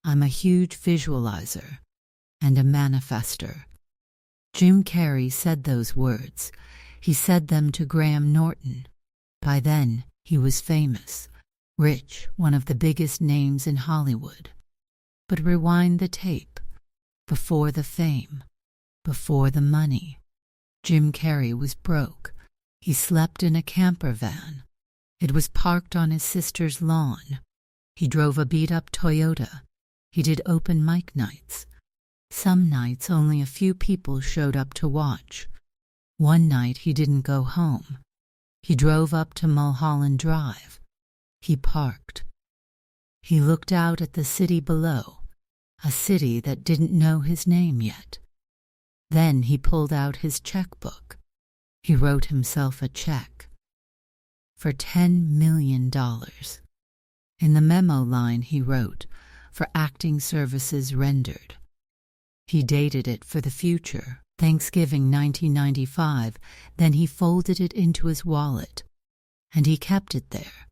I'm a huge visualizer and a manifester. Jim Carrey said those words. He said them to Graham Norton. By then, he was famous, rich, one of the biggest names in Hollywood. But rewind the tape. Before the fame, before the money, Jim Carrey was broke. He slept in a camper van. It was parked on his sister's lawn. He drove a beat-up Toyota. He did open mic nights. Some nights only a few people showed up to watch. One night he didn't go home. He drove up to Mulholland Drive. He parked. He looked out at the city below, a city that didn't know his name yet. Then he pulled out his checkbook. He wrote himself a check for $10 million. In the memo line he wrote, "For acting services rendered." He dated it for the future, Thanksgiving 1995, then he folded it into his wallet. And he kept it there,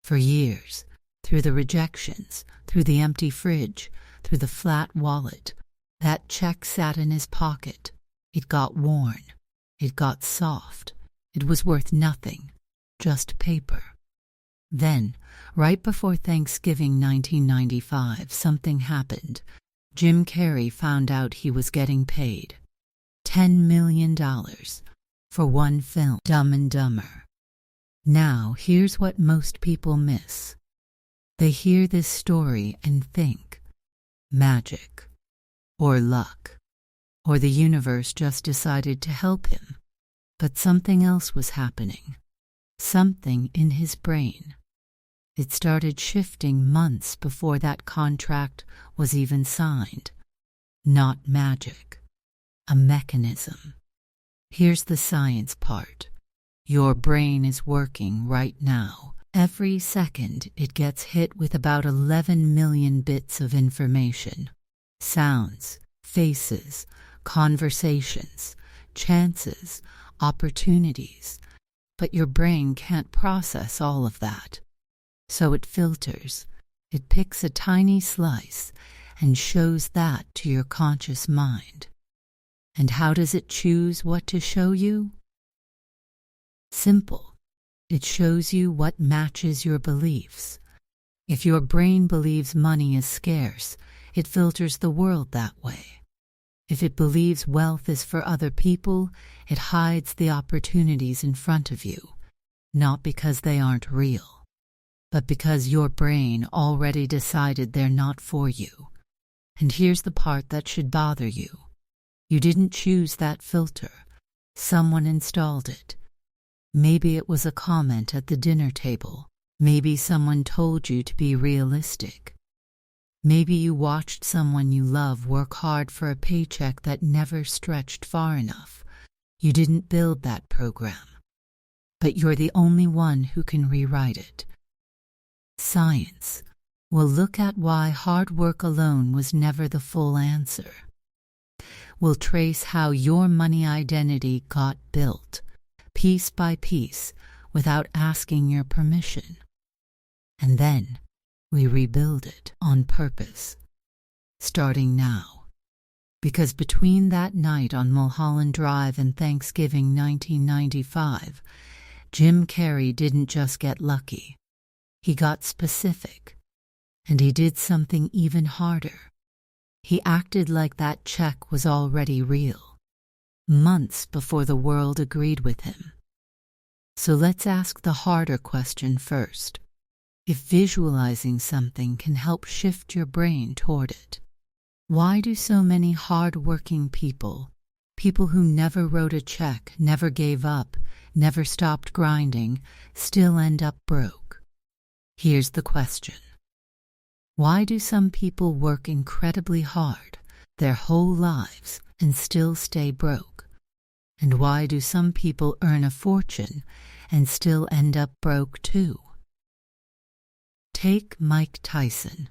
for years, through the rejections, through the empty fridge, through the flat wallet. That check sat in his pocket. It got worn. It got soft. It was worth nothing, just paper. Then, right before Thanksgiving 1995, something happened. Jim Carrey found out he was getting paid $10 million for one film, Dumb and Dumber. Now, here's what most people miss. They hear this story and think, magic, or luck, or the universe just decided to help him. But something else was happening, something in his brain. It started shifting months before that contract was even signed. Not magic, a mechanism. Here's the science part. Your brain is working right now. Every second it gets hit with about 11 million bits of information. Sounds, faces, conversations, chances, opportunities. But your brain can't process all of that. So it filters. It picks a tiny slice and shows that to your conscious mind. And how does it choose what to show you? Simple. It shows you what matches your beliefs. If your brain believes money is scarce, it filters the world that way. If it believes wealth is for other people, it hides the opportunities in front of you, not because they aren't real, but because your brain already decided they're not for you. And here's the part that should bother you. You didn't choose that filter. Someone installed it. Maybe it was a comment at the dinner table. Maybe someone told you to be realistic. Maybe you watched someone you love work hard for a paycheck that never stretched far enough. You didn't build that program, but you're the only one who can rewrite it. Science will look at why hard work alone was never the full answer. We'll trace how your money identity got built, piece by piece, without asking your permission. And then we rebuild it on purpose, starting now. Because between that night on Mulholland Drive and Thanksgiving 1995, Jim Carrey didn't just get lucky. He got specific. And he did something even harder. He acted like that check was already real, months before the world agreed with him. So let's ask the harder question first. If visualizing something can help shift your brain toward it, why do so many hard-working people who never wrote a check, never gave up, never stopped grinding, still end up broke? Here's the question. Why do some people work incredibly hard their whole lives and still stay broke? And why do some people earn a fortune and still end up broke too? Take Mike Tyson.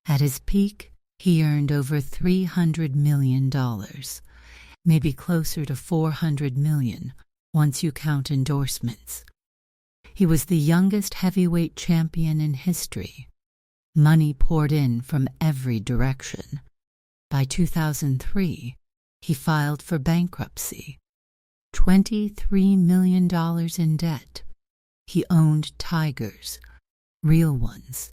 At his peak, he earned over $300 million, maybe closer to $400 million once you count endorsements. He was the youngest heavyweight champion in history. Money poured in from every direction. By 2003, he filed for bankruptcy. $23 million in debt. He owned tigers, real ones.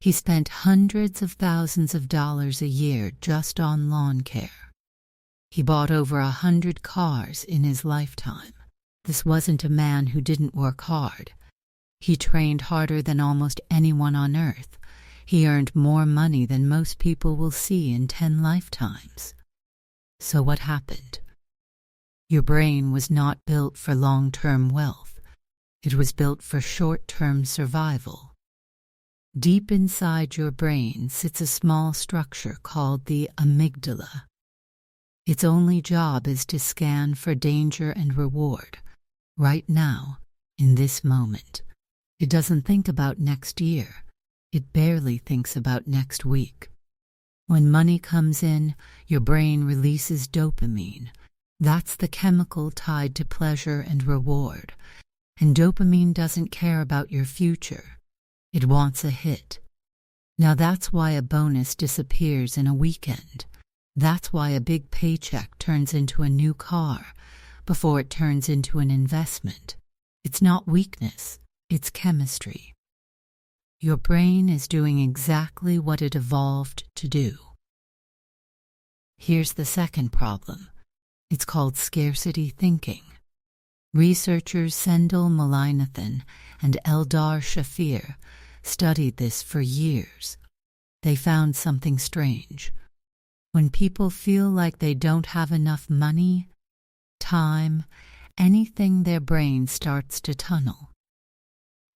He spent hundreds of thousands of dollars a year just on lawn care. He bought over 100 cars in his lifetime. This wasn't a man who didn't work hard. He trained harder than almost anyone on earth. He earned more money than most people will see in 10 lifetimes. So what happened? Your brain was not built for long-term wealth. It was built for short-term survival. Deep inside your brain sits a small structure called the amygdala. Its only job is to scan for danger and reward, right now, in this moment. It doesn't think about next year. It barely thinks about next week. When money comes in, your brain releases dopamine. That's the chemical tied to pleasure and reward. And dopamine doesn't care about your future. It wants a hit. Now that's why a bonus disappears in a weekend. That's why a big paycheck turns into a new car before it turns into an investment. It's not weakness, it's chemistry. Your brain is doing exactly what it evolved to do. Here's the second problem. It's called scarcity thinking. Researchers Sendil Mullainathan and Eldar Shafir studied this for years. They found something strange. When people feel like they don't have enough money, time, anything, their brain starts to tunnel.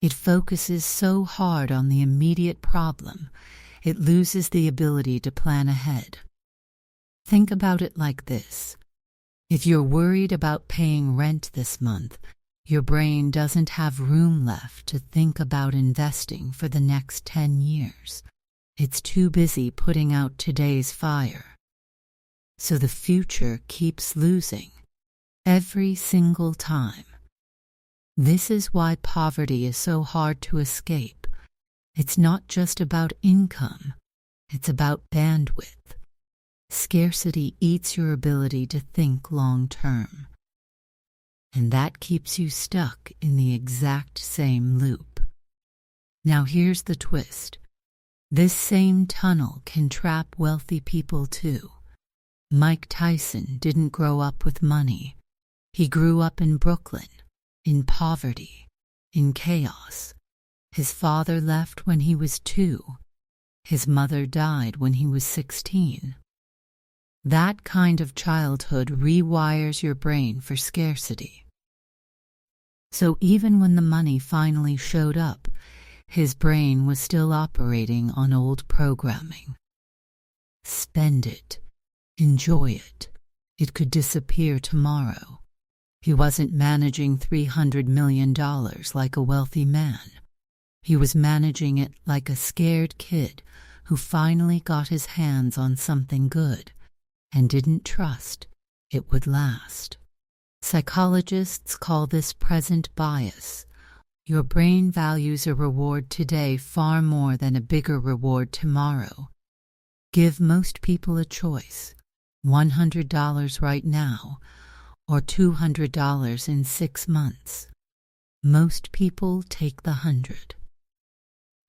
It focuses so hard on the immediate problem, it loses the ability to plan ahead. Think about it like this. If you're worried about paying rent this month, your brain doesn't have room left to think about investing for the next 10 years. It's too busy putting out today's fire. So the future keeps losing, every single time. This is why poverty is so hard to escape. It's not just about income, it's about bandwidth. Scarcity eats your ability to think long term. And that keeps you stuck in the exact same loop. Now here's the twist. This same tunnel can trap wealthy people too. Mike Tyson didn't grow up with money. He grew up in Brooklyn, in poverty, in chaos. His father left when he was 2. His mother died when he was 16. That kind of childhood rewires your brain for scarcity. So even when the money finally showed up, his brain was still operating on old programming. Spend it. Enjoy it. It could disappear tomorrow. He wasn't managing $300 million like a wealthy man. He was managing it like a scared kid who finally got his hands on something good and didn't trust it would last. Psychologists call this present bias. Your brain values a reward today far more than a bigger reward tomorrow. Give most people a choice. $100 right now, or $200 in 6 months. Most people take the 100.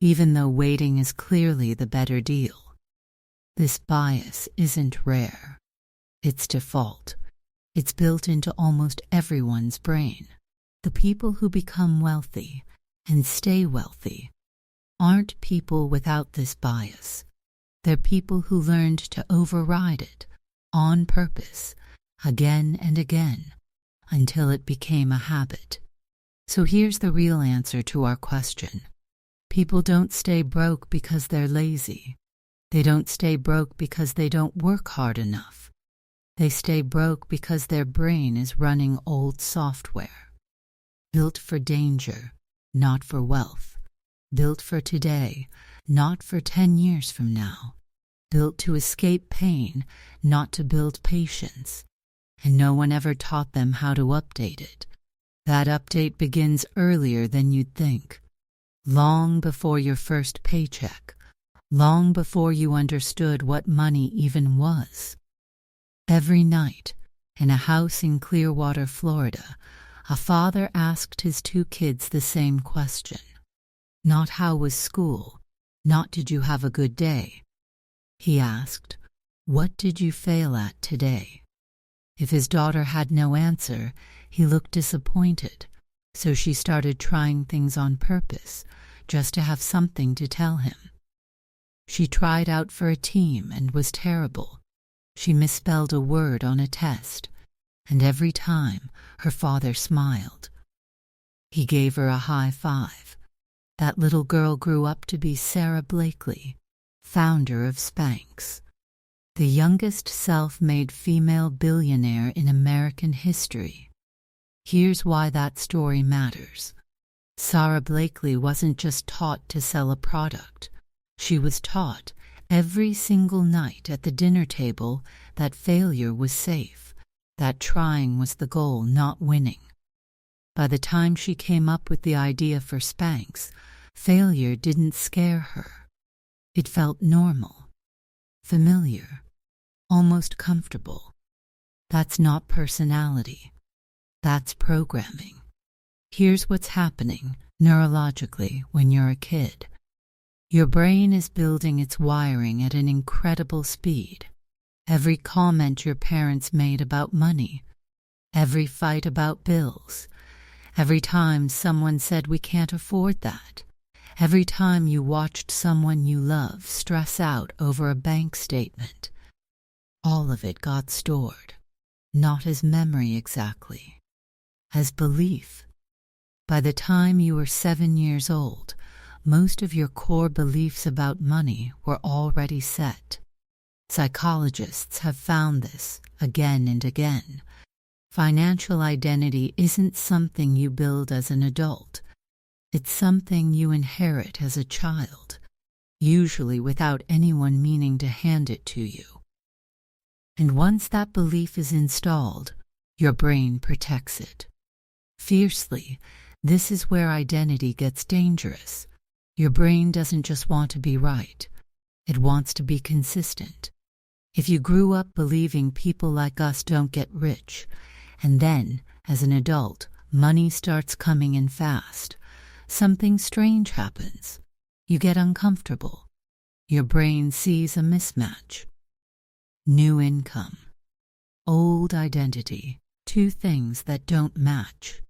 Even though waiting is clearly the better deal. This bias isn't rare. It's default. It's built into almost everyone's brain. The people who become wealthy and stay wealthy aren't people without this bias. They're people who learned to override it on purpose, again and again, until it became a habit. So here's the real answer to our question. People don't stay broke because they're lazy. They don't stay broke because they don't work hard enough. They stay broke because their brain is running old software. Built for danger, not for wealth. Built for today, not for 10 years from now. Built to escape pain, not to build patience. And no one ever taught them how to update it. That update begins earlier than you'd think. Long before your first paycheck, long before you understood what money even was. Every night, in a house in Clearwater, Florida, a father asked his two kids the same question. Not how was school, not did you have a good day. He asked, what did you fail at today? If his daughter had no answer, he looked disappointed, so she started trying things on purpose, just to have something to tell him. She tried out for a team and was terrible. She misspelled a word on a test, and every time her father smiled. He gave her a high five. That little girl grew up to be Sarah Blakely, founder of Spanx, the youngest self-made female billionaire in American history. Here's why that story matters. Sarah Blakely wasn't just taught to sell a product. She was taught every single night at the dinner table that failure was safe, that trying was the goal, not winning. By the time she came up with the idea for Spanx, failure didn't scare her. It felt normal, familiar, almost comfortable. That's not personality. That's programming. Here's what's happening neurologically when you're a kid. Your brain is building its wiring at an incredible speed. Every comment your parents made about money, every fight about bills, every time someone said we can't afford that, every time you watched someone you love stress out over a bank statement, all of it got stored, not as memory exactly, as belief. By the time you were 7 years old, most of your core beliefs about money were already set. Psychologists have found this again and again. Financial identity isn't something you build as an adult. It's something you inherit as a child, usually without anyone meaning to hand it to you. And once that belief is installed, your brain protects it. Fiercely, this is where identity gets dangerous. Your brain doesn't just want to be right. It wants to be consistent. If you grew up believing people like us don't get rich, and then, as an adult, money starts coming in fast, something strange happens. You get uncomfortable. Your brain sees a mismatch. New income, old identity, two things that don't match.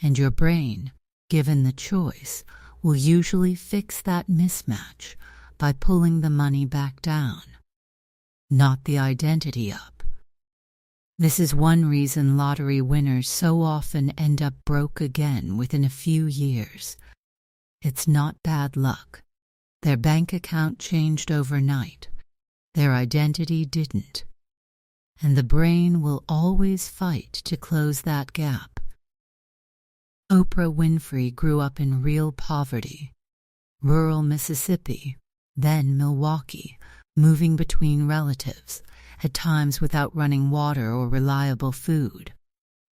And your brain, given the choice, will usually fix that mismatch by pulling the money back down, not the identity up. This is one reason lottery winners so often end up broke again within a few years. It's not bad luck. Their bank account changed overnight. Their identity didn't. And the brain will always fight to close that gap. Oprah Winfrey grew up in real poverty, rural Mississippi, then Milwaukee, moving between relatives, at times without running water or reliable food.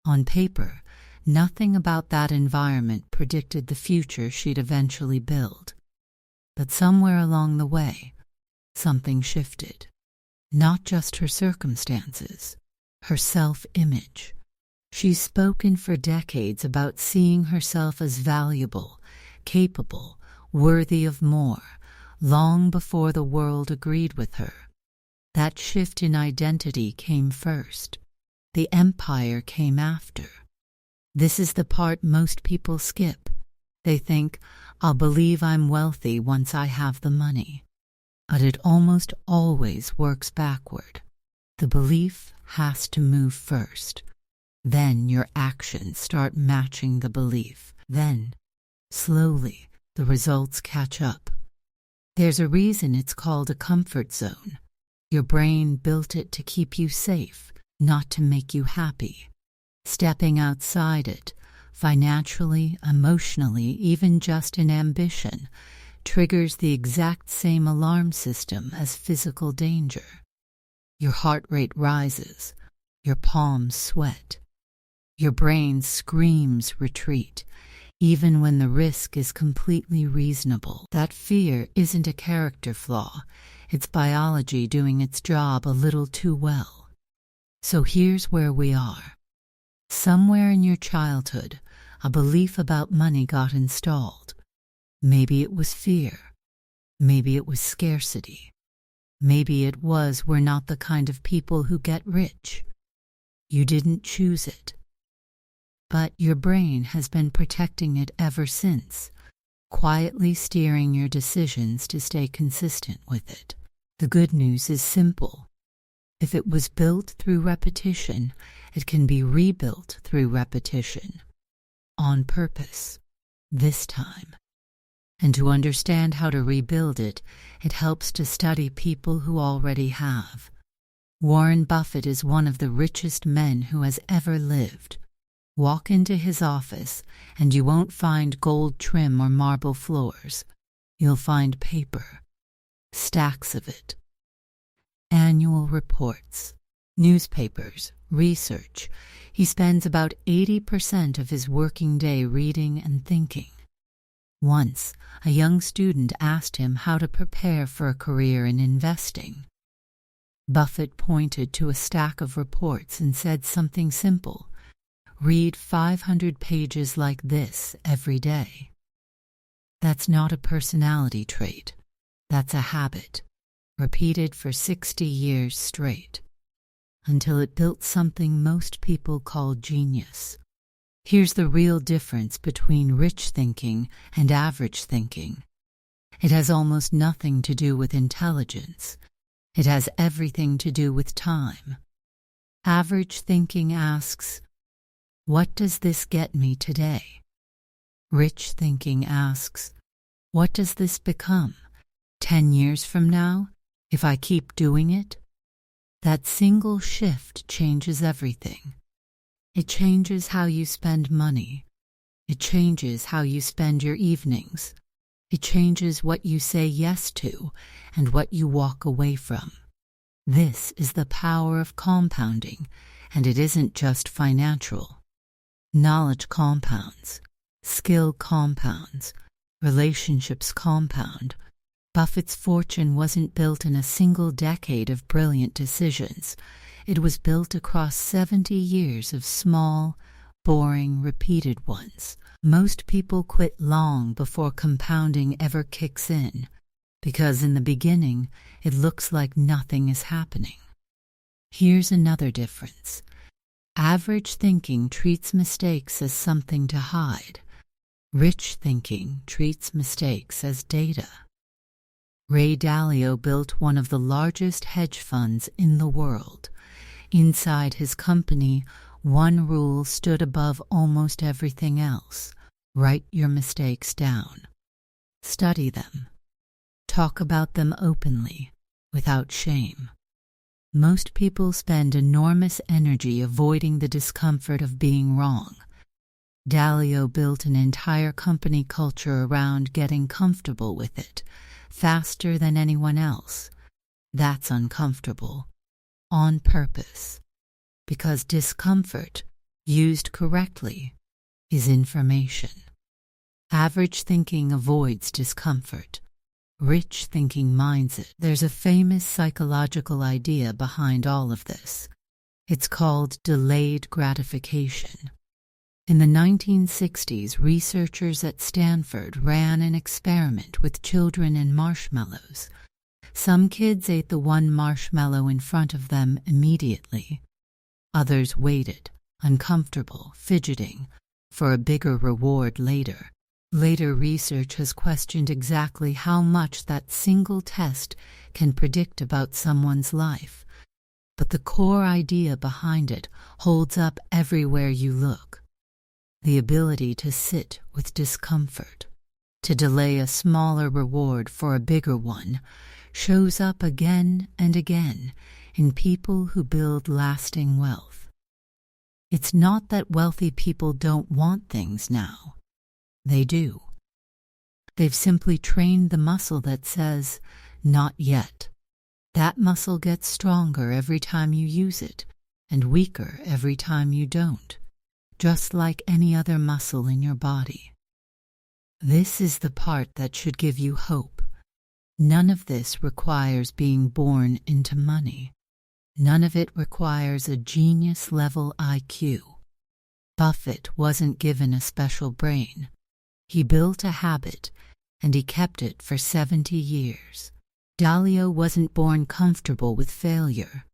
On paper, nothing about that environment predicted the future she'd eventually build. But somewhere along the way, something shifted. Not just her circumstances, her self-image. She's spoken for decades about seeing herself as valuable, capable, worthy of more, long before the world agreed with her. That shift in identity came first. The empire came after. This is the part most people skip. They think, I'll believe I'm wealthy once I have the money. But it almost always works backward. The belief has to move first. Then your actions start matching the belief. Then, slowly, the results catch up. There's a reason it's called a comfort zone. Your brain built it to keep you safe, not to make you happy. Stepping outside it, financially, emotionally, even just in ambition, triggers the exact same alarm system as physical danger. Your heart rate rises, your palms sweat. Your brain screams retreat. even when the risk is completely reasonable. That fear isn't a character flaw, it's biology doing its job a little too well. So here's where we are. Somewhere in your childhood, a belief about money got installed. Maybe it was fear. Maybe it was scarcity. Maybe it was we're not the kind of people who get rich. You didn't choose it. But your brain has been protecting it ever since, quietly steering your decisions to stay consistent with it. The good news is simple. If it was built through repetition, it can be rebuilt through repetition. On purpose. This time. And to understand how to rebuild it, it helps to study people who already have. Warren Buffett is one of the richest men who has ever lived. Walk into his office, and you won't find gold trim or marble floors. You'll find paper. Stacks of it. Annual reports. Newspapers. Research. He spends about 80% of his working day reading and thinking. Once, a young student asked him how to prepare for a career in investing. Buffett pointed to a stack of reports and said something simple. Read 500 pages like this every day. That's not a personality trait. That's a habit, repeated for 60 years straight, until it built something most people call genius. Here's the real difference between rich thinking and average thinking. It has almost nothing to do with intelligence. It has everything to do with time. Average thinking asks, what does this get me today? Rich thinking asks, what does this become 10 years from now if I keep doing it? That single shift changes everything. It changes how you spend money. It changes how you spend your evenings. It changes what you say yes to and what you walk away from. This is the power of compounding, and it isn't just financial. Knowledge compounds. Skill compounds. Relationships compound. Buffett's fortune wasn't built in a single decade of brilliant decisions. It was built across 70 years of small, boring, repeated ones. Most people quit long before compounding ever kicks in, because in the beginning, it looks like nothing is happening. Here's another difference. Average thinking treats mistakes as something to hide. Rich thinking treats mistakes as data. Ray Dalio built one of the largest hedge funds in the world. Inside his company, one rule stood above almost everything else. Write your mistakes down. Study them. Talk about them openly, without shame. Most people spend enormous energy avoiding the discomfort of being wrong. Dalio built an entire company culture around getting comfortable with it, faster than anyone else. That's uncomfortable. On purpose. Because discomfort, used correctly, is information. Average thinking avoids discomfort. Rich thinking minds it. There's a famous psychological idea behind all of this. It's called delayed gratification. In the 1960s, researchers at Stanford ran an experiment with children and marshmallows. Some kids ate the one marshmallow in front of them immediately. Others waited, uncomfortable, fidgeting, for a bigger reward later. Later research has questioned exactly how much that single test can predict about someone's life. But the core idea behind it holds up everywhere you look. The ability to sit with discomfort, to delay a smaller reward for a bigger one, shows up again and again in people who build lasting wealth. It's not that wealthy people don't want things now. They do. They've simply trained the muscle that says, not yet. That muscle gets stronger every time you use it, and weaker every time you don't, just like any other muscle in your body. This is the part that should give you hope. None of this requires being born into money. None of it requires a genius-level IQ. Buffett wasn't given a special brain. He built a habit, and he kept it for 70 years. Dalio wasn't born comfortable with failure.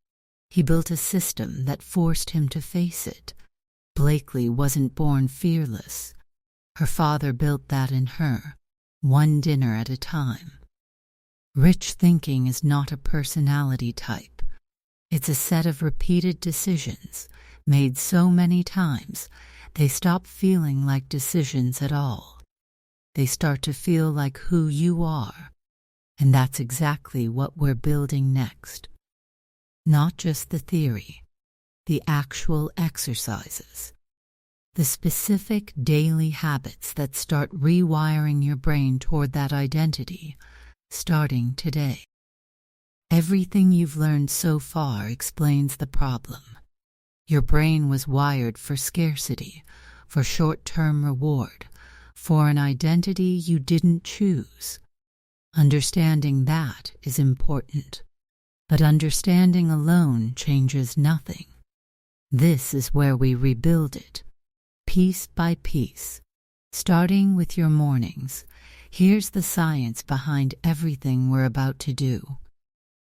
He built a system that forced him to face it. Blakely wasn't born fearless. Her father built that in her, one dinner at a time. Rich thinking is not a personality type. It's a set of repeated decisions, made so many times, they stop feeling like decisions at all. They start to feel like who you are. And that's exactly what we're building next. Not just the theory, the actual exercises. The specific daily habits that start rewiring your brain toward that identity, starting today. Everything you've learned so far explains the problem. Your brain was wired for scarcity, for short-term reward, for an identity you didn't choose. Understanding that is important, but understanding alone changes nothing. This is where we rebuild it, piece by piece. Starting with your mornings, here's the science behind everything we're about to do.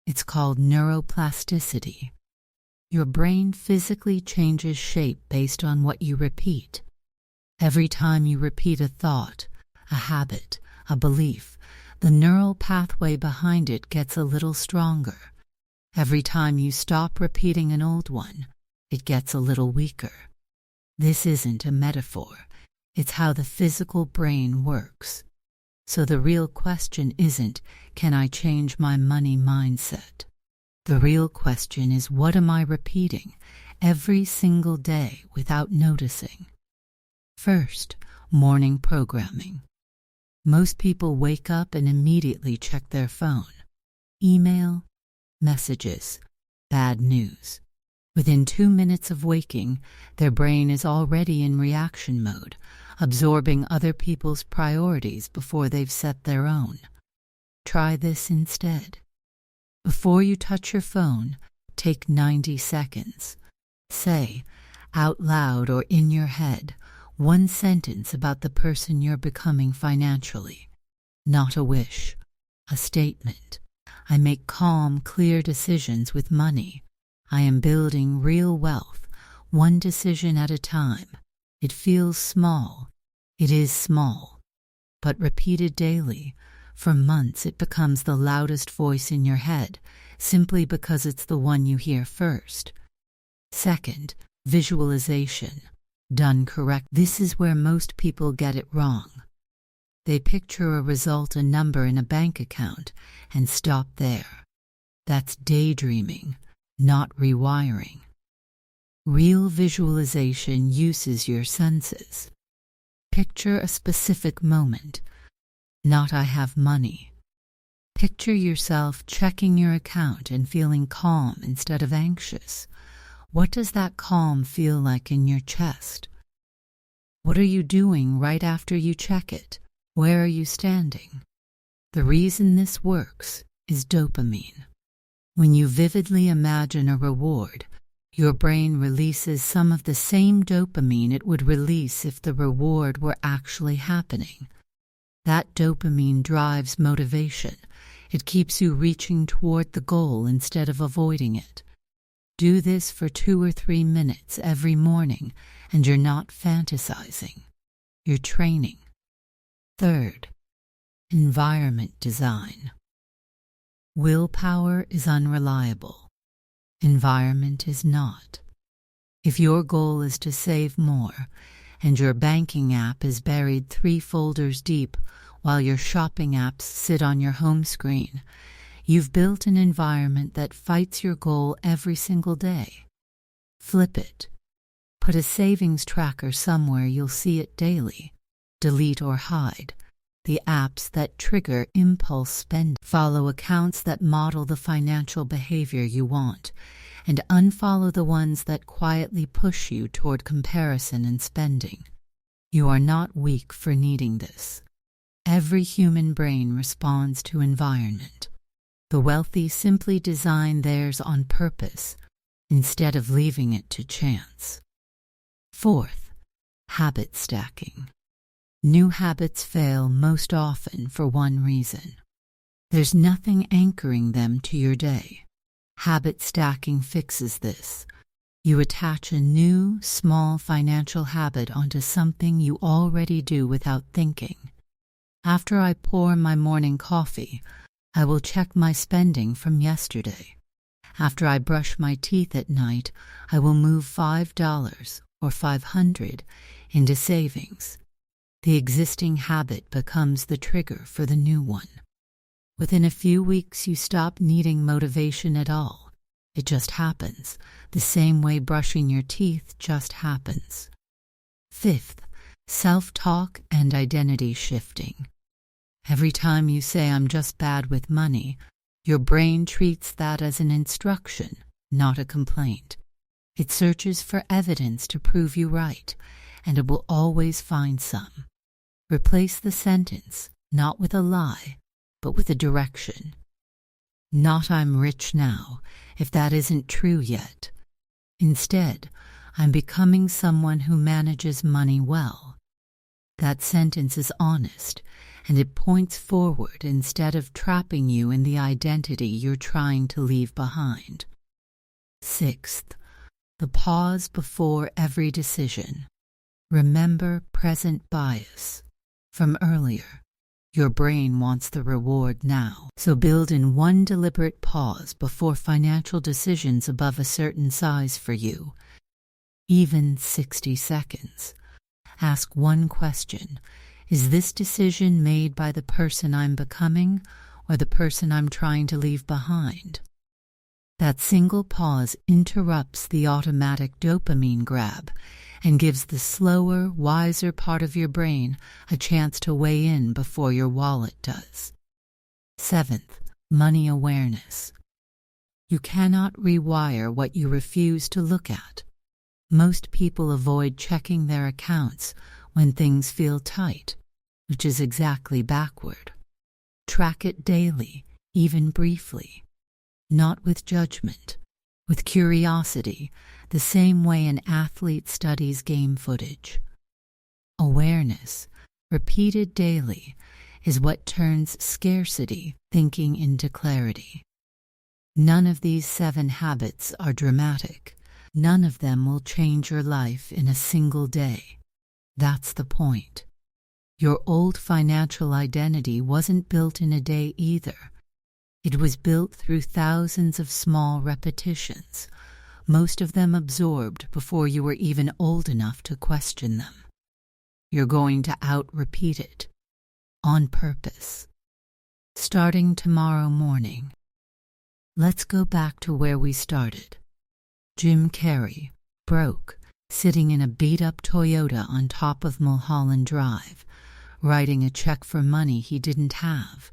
It's called neuroplasticity. Your brain physically changes shape based on what you repeat. Every time you repeat a thought, a habit, a belief, the neural pathway behind it gets a little stronger. Every time you stop repeating an old one, it gets a little weaker. This isn't a metaphor. It's how the physical brain works. So the real question isn't, can I change my money mindset? The real question is, what am I repeating every single day without noticing? First, morning programming. Most people wake up and immediately check their phone. Email, messages, bad news. Within 2 minutes of waking, their brain is already in reaction mode, absorbing other people's priorities before they've set their own. Try this instead. Before you touch your phone, take 90 seconds. Say, out loud or in your head, one sentence about the person you're becoming financially. Not a wish, a statement. I make calm, clear decisions with money. I am building real wealth, one decision at a time. It feels small. It is small. But repeated daily, for months it becomes the loudest voice in your head, simply because it's the one you hear first. Second, visualization. Done correct. This is where most people get it wrong. They picture a result, a number in a bank account, and stop there. That's daydreaming, not rewiring. Real visualization uses your senses. Picture a specific moment, not I have money. Picture yourself checking your account and feeling calm instead of anxious. What does that calm feel like in your chest? What are you doing right after you check it? Where are you standing? The reason this works is dopamine. When you vividly imagine a reward, your brain releases some of the same dopamine it would release if the reward were actually happening. That dopamine drives motivation. It keeps you reaching toward the goal instead of avoiding it. Do this for 2 or 3 minutes every morning, and you're not fantasizing. You're training. Third, environment design. Willpower is unreliable. Environment is not. If your goal is to save more, and your banking app is buried 3 folders deep while your shopping apps sit on your home screen, you've built an environment that fights your goal every single day. Flip it. Put a savings tracker somewhere you'll see it daily. Delete or hide the apps that trigger impulse spending. Follow accounts that model the financial behavior you want, and unfollow the ones that quietly push you toward comparison and spending. You are not weak for needing this. Every human brain responds to environment. The wealthy simply design theirs on purpose instead of leaving it to chance. Fourth, habit stacking. New habits fail most often for one reason. There's nothing anchoring them to your day. Habit stacking fixes this. You attach a new, small financial habit onto something you already do without thinking. After I pour my morning coffee, I will check my spending from yesterday. After I brush my teeth at night, I will move $5 or $500 into savings. The existing habit becomes the trigger for the new one. Within a few weeks, you stop needing motivation at all. It just happens, the same way brushing your teeth just happens. Fifth, self-talk and identity shifting. Every time you say, "I'm just bad with money," your brain treats that as an instruction, not a complaint. It searches for evidence to prove you right, and it will always find some. Replace the sentence, not with a lie, but with a direction. Not "I'm rich now," if that isn't true yet. Instead, "I'm becoming someone who manages money well." That sentence is honest, and it points forward instead of trapping you in the identity you're trying to leave behind. Sixth, the pause before every decision. Remember present bias from earlier. Your brain wants the reward now, so build in one deliberate pause before financial decisions above a certain size for you. Even 60 seconds. Ask one question. Is this decision made by the person I'm becoming or the person I'm trying to leave behind? That single pause interrupts the automatic dopamine grab and gives the slower, wiser part of your brain a chance to weigh in before your wallet does. Seventh, money awareness. You cannot rewire what you refuse to look at. Most people avoid checking their accounts when things feel tight, which is exactly backward. Track it daily, even briefly. Not with judgment, with curiosity, the same way an athlete studies game footage. Awareness, repeated daily, is what turns scarcity thinking into clarity. None of these 7 habits are dramatic. None of them will change your life in a single day. That's the point. Your old financial identity wasn't built in a day either. It was built through thousands of small repetitions, most of them absorbed before you were even old enough to question them. You're going to out-repeat it, on purpose. Starting tomorrow morning. Let's go back to where we started. Jim Carrey, broke, sitting in a beat-up Toyota on top of Mulholland Drive, writing a check for money he didn't have.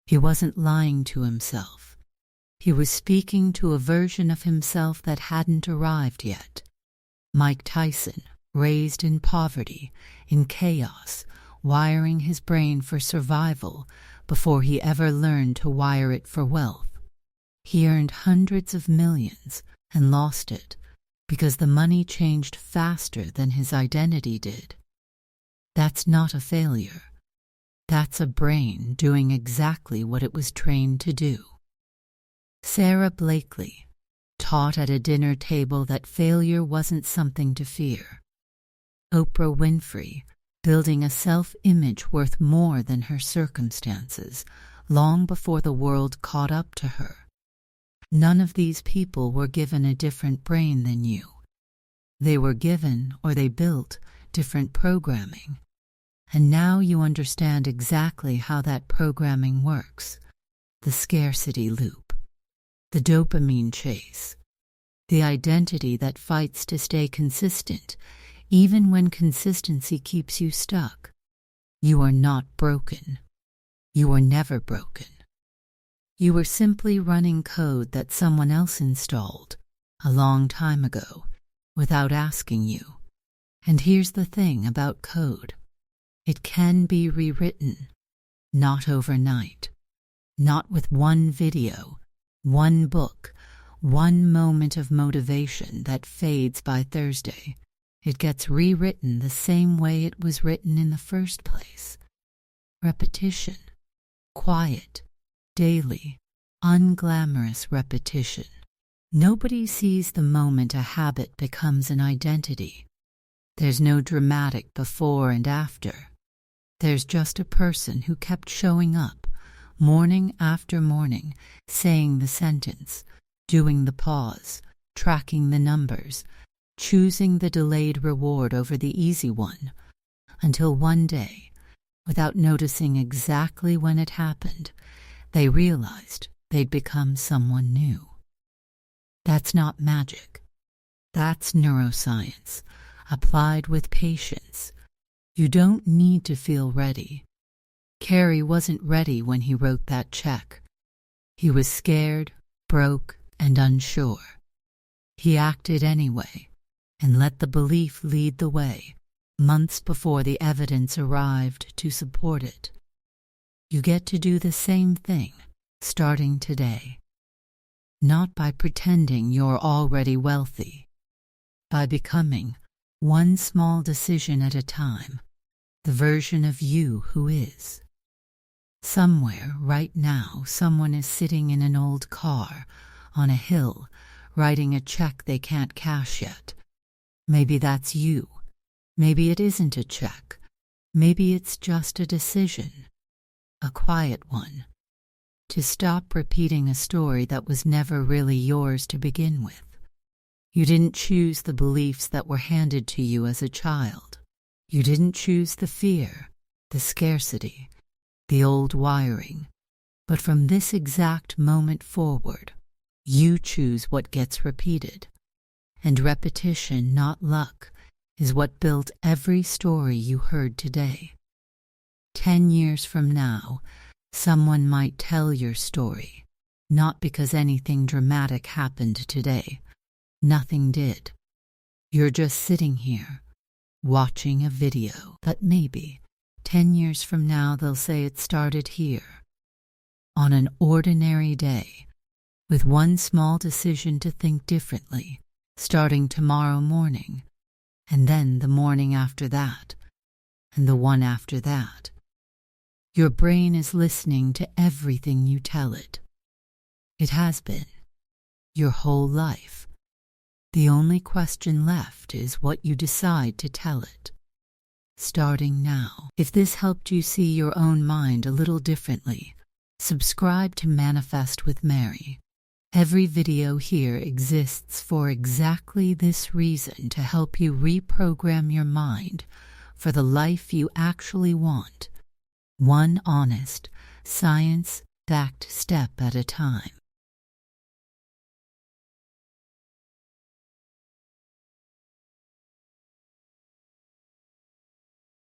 He wasn't lying to himself. He was speaking to a version of himself that hadn't arrived yet. Mike Tyson, raised in poverty, in chaos, wiring his brain for survival before he ever learned to wire it for wealth. He earned hundreds of millions and lost it because the money changed faster than his identity did. That's not a failure. That's a brain doing exactly what it was trained to do. Sarah Blakely taught at a dinner table that failure wasn't something to fear. Oprah Winfrey, building a self-image worth more than her circumstances, long before the world caught up to her. None of these people were given a different brain than you. They were given, or they built, different programming. And now you understand exactly how that programming works. The scarcity loop, the dopamine chase, the identity that fights to stay consistent, even when consistency keeps you stuck. You are not broken. You were never broken. You were simply running code that someone else installed a long time ago without asking you. And here's the thing about code. It can be rewritten, not overnight, not with one video, one book, one moment of motivation that fades by Thursday. It gets rewritten the same way it was written in the first place. Repetition. Quiet, daily, unglamorous repetition. Nobody sees the moment a habit becomes an identity. There's no dramatic before and after. There's just a person who kept showing up, morning after morning, saying the sentence, doing the pause, tracking the numbers, choosing the delayed reward over the easy one, until one day, without noticing exactly when it happened, they realized they'd become someone new. That's not magic. That's neuroscience, applied with patience. You don't need to feel ready. Carey wasn't ready when he wrote that check. He was scared, broke, and unsure. He acted anyway, and let the belief lead the way, months before the evidence arrived to support it. You get to do the same thing, starting today. Not by pretending you're already wealthy, by becoming, one small decision at a time, the version of you who is. Somewhere, right now, someone is sitting in an old car, on a hill, writing a check they can't cash yet. Maybe that's you. Maybe it isn't a check. Maybe it's just a decision, a quiet one, to stop repeating a story that was never really yours to begin with. You didn't choose the beliefs that were handed to you as a child. You didn't choose the fear, the scarcity, the old wiring. But from this exact moment forward, you choose what gets repeated. And repetition, not luck, is what built every story you heard today. 10 years from now, someone might tell your story, not because anything dramatic happened today. Nothing did. You're just sitting here, watching a video. But maybe, 10 years from now, they'll say it started here, on an ordinary day, with one small decision to think differently, starting tomorrow morning, and then the morning after that, and the one after that. Your brain is listening to everything you tell it. It has been, your whole life. The only question left is what you decide to tell it. Starting now. If this helped you see your own mind a little differently, subscribe to Manifest with Mary. Every video here exists for exactly this reason, to help you reprogram your mind for the life you actually want, one honest, science-backed step at a time.